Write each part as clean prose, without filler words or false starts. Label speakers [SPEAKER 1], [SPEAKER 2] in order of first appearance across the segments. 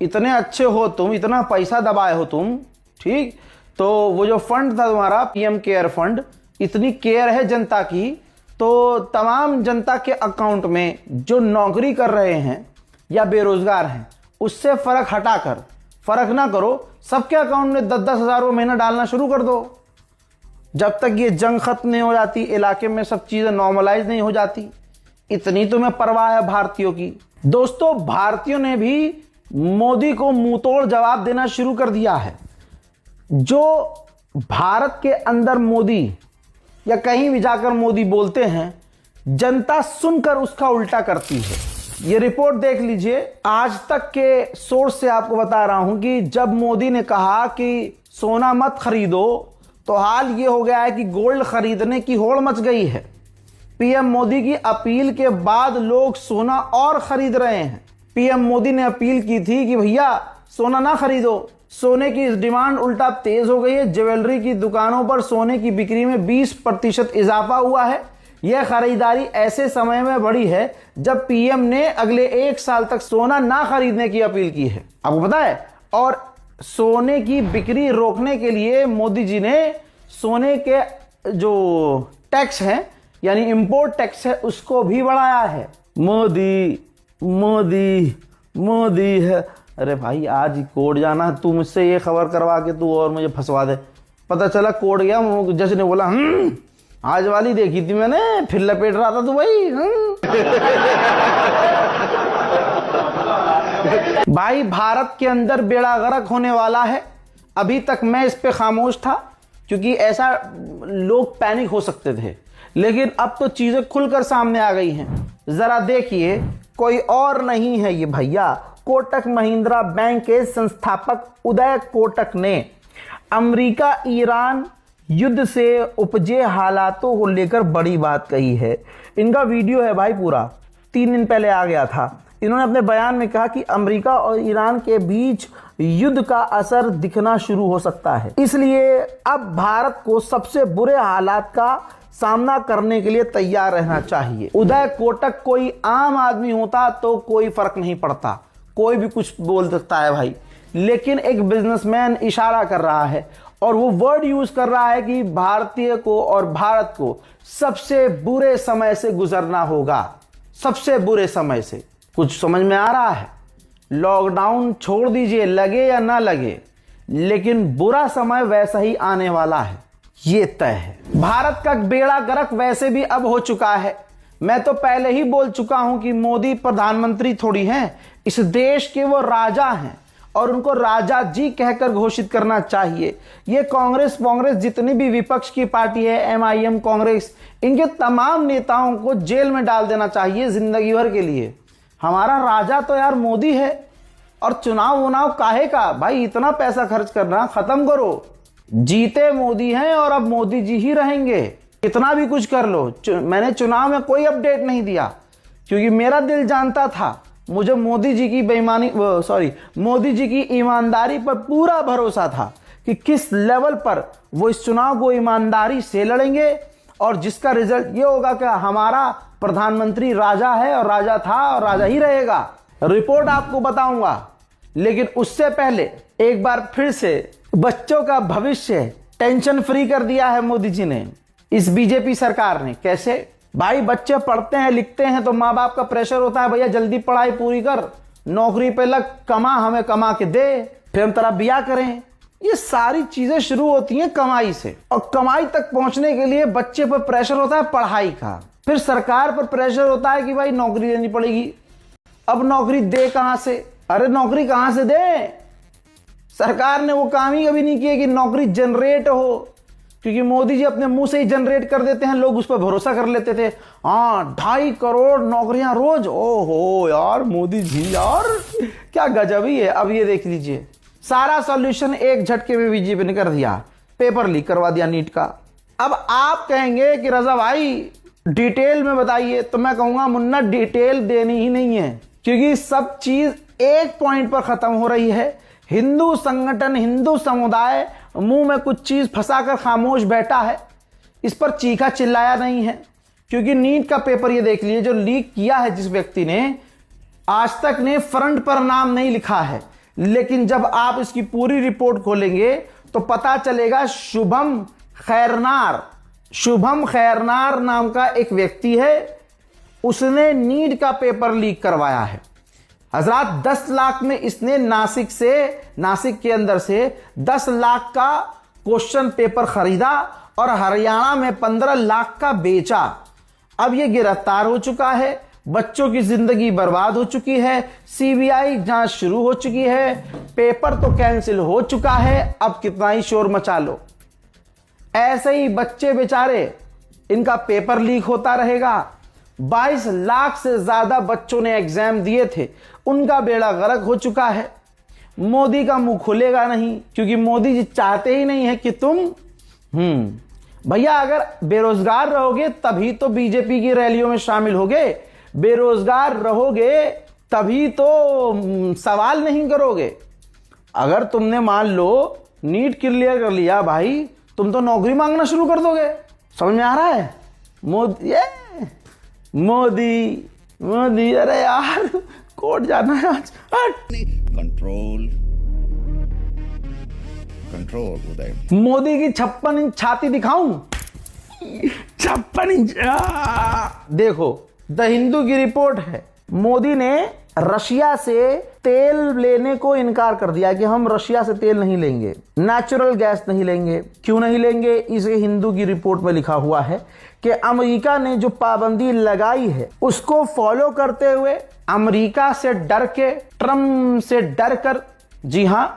[SPEAKER 1] इतने अच्छे हो तुम, इतना पैसा दबाए हो तुम, ठीक। तो वो जो फंड था तुम्हारा पीएम केयर फंड, इतनी केयर है जनता की, तो तमाम जनता के अकाउंट में जो नौकरी कर रहे हैं या बेरोजगार हैं उससे फर्क हटाकर, फर्क ना करो, सबके अकाउंट में 10-10 हज़ार रुपये महीना डालना शुरू कर दो। जब तक ये जंग खत्म नहीं हो जाती, इलाके में सब चीजें नॉर्मलाइज नहीं हो जाती, इतनी तुम्हें परवाह है भारतीयों की। दोस्तों, भारतीयों ने भी मोदी को मुंहतोड़ जवाब देना शुरू कर दिया है। जो भारत के अंदर मोदी या कहीं भी जाकर मोदी बोलते हैं, जनता सुनकर उसका उल्टा करती है। ये रिपोर्ट देख लीजिए, आज तक के सोर्स से आपको बता रहा हूं कि जब मोदी ने कहा कि सोना मत खरीदो, तो हाल ये हो गया है कि गोल्ड खरीदने की होड़ मच गई है। पीएम मोदी की अपील के बाद लोग सोना और खरीद रहे हैं। पीएम मोदी ने अपील की थी कि भैया सोना ना खरीदो, सोने की डिमांड उल्टा तेज हो गई है। ज्वेलरी की दुकानों पर सोने की बिक्री में 20% इजाफा हुआ है। यह खरीदारी ऐसे समय में बढ़ी है जब पीएम ने अगले 1 साल तक सोना ना खरीदने की अपील की है, आपको पता है। और सोने की बिक्री रोकने के लिए मोदी जी ने सोने के जो टैक्स है, यानी इंपोर्ट टैक्स है, उसको भी बढ़ाया है। मोदी मोदी मोदी है। अरे भाई, आज ही कोर्ट जाना, तू मुझसे ये खबर करवा के तू और मुझे फंसवा दे। पता चला कोर्ट गया, जज ने बोला आज वाली देखी थी मैंने, फिर लपेट रहा था तू भाई। भाई, भारत के अंदर बेड़ा गर्क होने वाला है। अभी तक मैं इस पे खामोश था क्योंकि ऐसा लोग पैनिक हो सकते थे, लेकिन अब तो चीजें खुलकर सामने आ गई हैं। जरा देखिए, कोई और नहीं है ये भैया, कोटक महिंद्रा बैंक के संस्थापक उदय कोटक ने अमेरिका ईरान युद्ध से उपजे हालातों को लेकर बड़ी बात कही है। इनका वीडियो है भाई, पूरा 3 दिन पहले आ गया था। इन्होंने अपने बयान में कहा कि अमेरिका और ईरान के बीच युद्ध का असर दिखना शुरू हो सकता है, इसलिए अब भारत को सबसे बुरे हालात का सामना करने के लिए तैयार रहना चाहिए। उदय कोटक कोई आम आदमी होता तो कोई फर्क नहीं पड़ता, कोई भी कुछ बोल सकता है भाई, लेकिन एक बिजनेसमैन इशारा कर रहा है और वो वर्ड यूज कर रहा है कि भारतीय को और भारत को सबसे बुरे समय से गुजरना होगा, सबसे बुरे समय से। कुछ समझ में आ रहा है? लॉकडाउन छोड़ दीजिए, लगे या ना लगे, लेकिन बुरा समय वैसा ही आने वाला है, ये तय है। भारत का बेड़ा गर्क वैसे भी अब हो चुका है। मैं तो पहले ही बोल चुका हूं कि मोदी प्रधानमंत्री थोड़ी हैं, इस देश के वो राजा हैं और उनको राजा जी कहकर घोषित करना चाहिए। ये कांग्रेस जितनी भी विपक्ष की पार्टी है, एमआईएम कांग्रेस, इनके तमाम नेताओं को जेल में डाल देना चाहिए जिंदगी भर के लिए। हमारा राजा तो यार मोदी है, और चुनाव काहे का भाई, इतना पैसा खर्च करना खत्म करो। जीते मोदी हैं और अब मोदी जी ही रहेंगे, कितना भी कुछ कर लो। मैंने चुनाव में कोई अपडेट नहीं दिया क्योंकि मेरा दिल जानता था, मुझे मोदी जी की मोदी जी की ईमानदारी पर पूरा भरोसा था कि किस लेवल पर वो इस चुनाव को ईमानदारी से लड़ेंगे और जिसका रिजल्ट ये होगा कि हमारा प्रधानमंत्री राजा है और राजा था और राजा ही रहेगा। रिपोर्ट आपको बताऊंगा, लेकिन उससे पहले एक बार फिर से बच्चों का भविष्य टेंशन फ्री कर दिया है मोदी जी ने, इस बीजेपी सरकार ने। कैसे भाई, बच्चे पढ़ते हैं लिखते हैं तो माँ बाप का प्रेशर होता है, भैया जल्दी पढ़ाई पूरी कर, नौकरी पे लग, कमा, हमें कमा के दे, फिर हम तेरा ब्याह करें। ये सारी चीजें शुरू होती हैं कमाई से, और कमाई तक पहुंचने के लिए बच्चे पर प्रेशर होता है पढ़ाई का, फिर सरकार पर प्रेशर होता है कि भाई नौकरी देनी पड़ेगी। अब नौकरी दे कहां से? अरे नौकरी कहां से दे? सरकार ने वो काम ही कभी नहीं किया कि नौकरी जनरेट हो, क्योंकि मोदी जी अपने मुंह से ही जनरेट कर देते हैं, लोग उस पर भरोसा कर लेते थे। हाँ, 2.5 करोड़ नौकरियां रोज, ओहो यार मोदी जी यार क्या गजब ही है। अब ये देख लीजिए, सारा सॉल्यूशन एक झटके में बीजेपी ने कर दिया, पेपर लीक करवा दिया नीट का। अब आप कहेंगे कि रजा भाई डिटेल में बताइए, तो मैं कहूंगा मुन्ना डिटेल देनी ही नहीं है, क्योंकि सब चीज एक पॉइंट पर खत्म हो रही है। हिंदू संगठन, हिंदू समुदाय मुंह में कुछ चीज फंसाकर खामोश बैठा है, इस पर चीखा चिल्लाया नहीं है। क्योंकि नीट का पेपर ये देख लीजिए, जो लीक किया है जिस व्यक्ति ने, आज तक ने फ्रंट पर नाम नहीं लिखा है, लेकिन जब आप इसकी पूरी रिपोर्ट खोलेंगे तो पता चलेगा शुभम खैरनार नाम का एक व्यक्ति है, उसने नीट का पेपर लीक करवाया है। हजरात 10 लाख में इसने नासिक के अंदर से 10 लाख का क्वेश्चन पेपर खरीदा और हरियाणा में 15 लाख का बेचा। अब यह गिरफ्तार हो चुका है, बच्चों की जिंदगी बर्बाद हो चुकी है, सीबीआई जांच शुरू हो चुकी है, पेपर तो कैंसिल हो चुका है। अब कितना ही शोर मचा लो, ऐसे ही बच्चे बेचारे, इनका पेपर लीक होता रहेगा। 22 लाख से ज्यादा बच्चों ने एग्जाम दिए थे, उनका बेड़ा गर्क हो चुका है। मोदी का मुंह खुलेगा नहीं, क्योंकि मोदी जी चाहते ही नहीं है कि तुम भैया अगर बेरोजगार रहोगे तभी तो बीजेपी की रैलियों में शामिल होगे, बेरोजगार रहोगे तभी तो सवाल नहीं करोगे। अगर तुमने मान लो नीट क्लियर कर लिया भाई, तुम तो नौकरी मांगना शुरू कर दोगे। समझ में आ रहा है? मोदी अरे यार कोर्ट जाना है आज। कंट्रोल उदय। मोदी की 56 इंच छाती दिखाऊं? 56 इंच। देखो द हिंदू की रिपोर्ट है, मोदी ने रशिया से तेल लेने को इनकार कर दिया कि हम रशिया से तेल नहीं लेंगे, नेचुरल गैस नहीं लेंगे। क्यों नहीं लेंगे? इसे हिंदू की रिपोर्ट में लिखा हुआ है कि अमेरिका ने जो पाबंदी लगाई है उसको फॉलो करते हुए अमेरिका से डर के, ट्रम्प से डर कर, जी हां,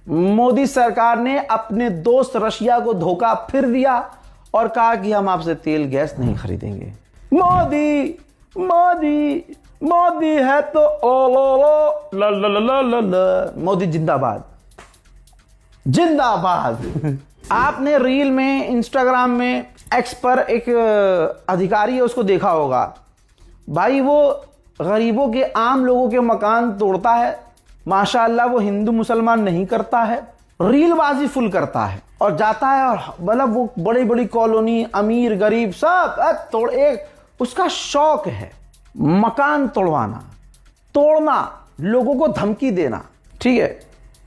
[SPEAKER 1] मोदी सरकार ने अपने दोस्त रशिया को धोखा फिर दिया और कहा कि हम आपसे तेल गैस नहीं खरीदेंगे। मोदी है तो ओ मोदी जिंदाबाद। आपने रील में, इंस्टाग्राम में, एक्स पर एक अधिकारी है, उसको देखा होगा भाई, वो गरीबों के, आम लोगों के मकान तोड़ता है। माशाअल्लाह वो हिंदू मुसलमान नहीं करता है, रीलबाजी फुल करता है और जाता है और मतलब वो बड़ी बड़ी कॉलोनी, अमीर गरीब सब तोड़, एक उसका शौक है मकान तोड़ना, लोगों को धमकी देना। ठीक है,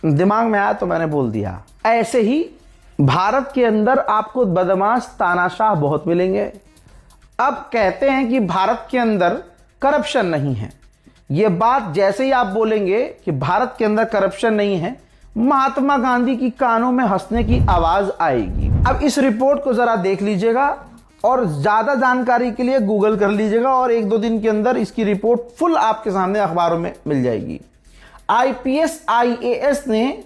[SPEAKER 1] दिमाग में आया तो मैंने बोल दिया। ऐसे ही भारत के अंदर आपको बदमाश तानाशाह बहुत मिलेंगे। अब कहते हैं कि भारत के अंदर करप्शन नहीं है। यह बात जैसे ही आप बोलेंगे कि भारत के अंदर करप्शन नहीं है, महात्मा गांधी की कानों में हंसने की आवाज आएगी। अब इस रिपोर्ट को जरा देख लीजिएगा और ज्यादा जानकारी के लिए गूगल कर लीजिएगा और 1-2 दिन के अंदर इसकी रिपोर्ट फुल आपके सामने अखबारों में मिल जाएगी। IPS IAS ने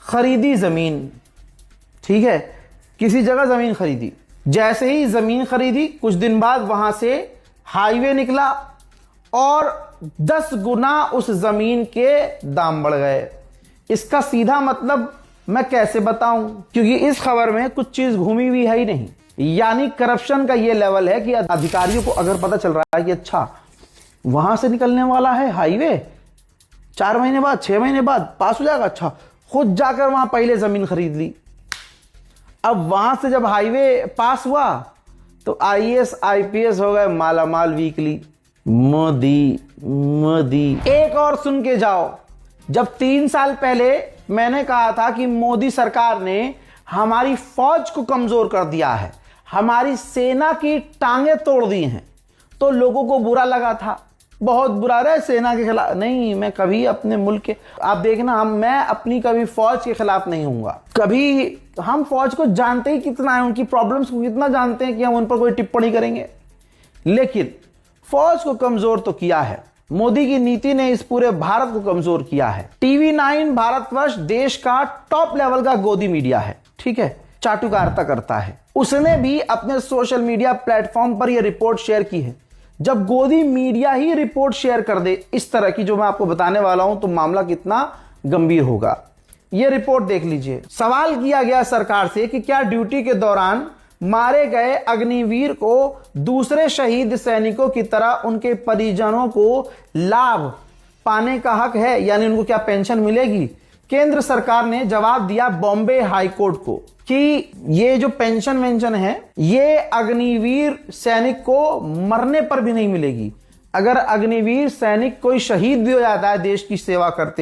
[SPEAKER 1] खरीदी जमीन, ठीक है, किसी जगह जमीन खरीदी। जैसे ही जमीन खरीदी कुछ दिन बाद वहां से हाईवे निकला और 10 गुना उस जमीन के दाम बढ़ गए। इसका सीधा मतलब मैं कैसे बताऊं, क्योंकि इस खबर में कुछ चीज घूमी हुई है ही नहीं। यानी करप्शन का यह लेवल है कि अधिकारियों को अगर पता चल रहा है कि अच्छा वहां से निकलने वाला है हाईवे, 4 महीने बाद, 6 महीने बाद पास हो जाएगा, अच्छा खुद जाकर वहां पहले जमीन खरीद ली। अब वहां से जब हाईवे पास हुआ तो IAS IPS हो गए मालामाल वीकली। मोदी एक और सुन के जाओ। जब 3 साल पहले मैंने कहा था कि मोदी सरकार ने हमारी फौज को कमजोर कर दिया है, हमारी सेना की टांगे तोड़ दी हैं, तो लोगों को बुरा लगा था, बहुत बुरा रहे सेना के खिलाफ। नहीं, मैं कभी अपने मुल्क के, आप देखना, मैं अपनी कभी फौज के खिलाफ नहीं हूंगा कभी। हम फौज को जानते ही कितना है, उनकी प्रॉब्लम्स को कितना जानते हैं कि हम उन पर कोई टिप्पणी करेंगे। लेकिन फौज को कमजोर तो किया है, मोदी की नीति ने इस पूरे भारत को कमजोर किया है। TV9 भारतवर्ष देश का टॉप लेवल का गोदी मीडिया है, ठीक है, चाटुकारिता करता है। उसने भी अपने सोशल मीडिया प्लेटफॉर्म पर यह रिपोर्ट शेयर की है। जब गोदी मीडिया ही रिपोर्ट शेयर कर दे इस तरह की जो मैं आपको बताने वाला हूं, तो मामला कितना गंभीर होगा। यह रिपोर्ट देख लीजिए। सवाल किया गया सरकार से कि क्या ड्यूटी के दौरान मारे गए अग्निवीर को दूसरे शहीद सैनिकों की तरह उनके परिजनों को लाभ पाने का हक है, यानी उनको क्या पेंशन मिलेगी। केंद्र सरकार ने जवाब दिया बॉम्बे हाई कोर्ट को कि ये जो पेंशन वेंशन है ये अग्निवीर सैनिक को मरने पर भी नहीं मिलेगी। अगर अग्निवीर सैनिक कोई शहीद भी हो जाता है देश की सेवा करते